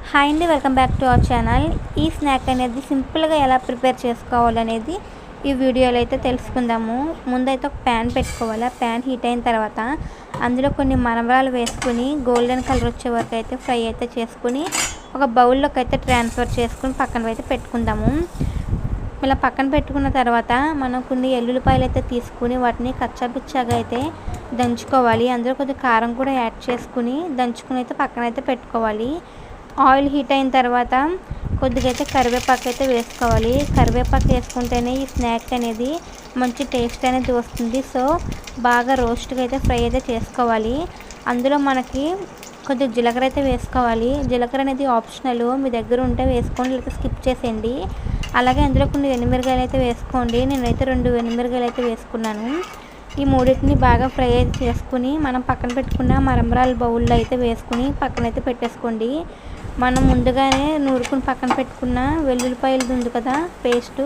Hi అండి, welcome back to our channel. ఈ snack అనేది సింపుల్గా ఎలా ప్రిపేర్ చేసుకోవాలనేది ఈ వీడియోలో అయితే తెలుసుకుందాము. ముందైతే ఒక ప్యాన్ పెట్టుకోవాలి. ఆ ప్యాన్ హీట్ అయిన తర్వాత అందులో కొన్ని మరమరాలు వేసుకుని గోల్డెన్ కలర్ వచ్చే వరకు అయితే ఫ్రై అయితే చేసుకుని ఒక బౌల్లోకి అయితే ట్రాన్స్ఫర్ చేసుకుని పక్కన అయితే పెట్టుకుందాము. ఇలా పక్కన పెట్టుకున్న తర్వాత మనం కొన్ని ఎల్లుల్లిపాయలు అయితే తీసుకుని వాటిని కచ్చాపిచ్చాగా అయితే దంచుకోవాలి. అందులో కొద్దిగా కారం కూడా యాడ్ చేసుకుని దంచుకుని అయితే పక్కన అయితే పెట్టుకోవాలి. ఆయిల్ హీట్ అయిన తర్వాత కొద్దిగా అయితే కరివేపాకు అయితే వేసుకోవాలి. కరివేపాకు వేసుకుంటేనే ఈ స్నాక్ అనేది మంచి టేస్ట్ అనేది వస్తుంది. సో బాగా రోస్ట్గా అయితే ఫ్రై అయితే చేసుకోవాలి. అందులో మనకి కొద్దిగా జీలకర్ర అయితే వేసుకోవాలి. జీలకర్ర అనేది ఆప్షనల్, మీ దగ్గర ఉంటే వేసుకోండి, లేకపోతే స్కిప్ చేసేయండి. అలాగే అందులో కొన్ని వెనుమిరగాయలు అయితే వేసుకోండి. నేనైతే 2 వెనుమిరగాయలు అయితే వేసుకున్నాను. ఈ మూడింటిని బాగా ఫ్రై అయితే చేసుకుని మనం పక్కన పెట్టుకున్న మరమరాల బౌల్లో అయితే వేసుకుని పక్కనైతే పెట్టేసుకోండి. మనం ముందుగానే నూరుకుని పక్కన పెట్టుకున్న వెల్లుల్లిపాయలు ఉంది కదా పేస్టు,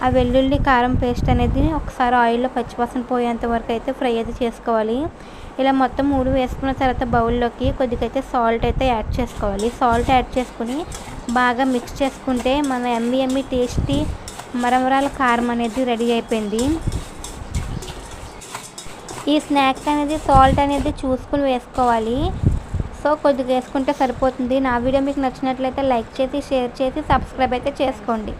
ఆ వెల్లుల్లి కారం పేస్ట్ అనేది ఒకసారి ఆయిల్లో పచ్చివాసన పోయేంత వరకు అయితే ఫ్రై అయితే చేసుకోవాలి. ఇలా మొత్తం 3 వేసుకున్న తర్వాత బౌల్లోకి కొద్దిగా అయితే సాల్ట్ అయితే యాడ్ చేసుకోవాలి. సాల్ట్ యాడ్ చేసుకుని బాగా మిక్స్ చేసుకుంటే మన ఎమ్మి టేస్టీ మరమరాల కారం అనేది రెడీ అయిపోయింది. ఈ స్నాక్ అనేది సాల్ట్ అనేది చూసుకుని వేసుకోవాలి. సో కొద్దిగా వేసుకుంటే సరిపోతుంది. నా వీడియో మీకు నచ్చినట్లయితే లైక్ చేసి, షేర్ చేసి, సబ్స్క్రైబ్ అయితే చేసుకోండి.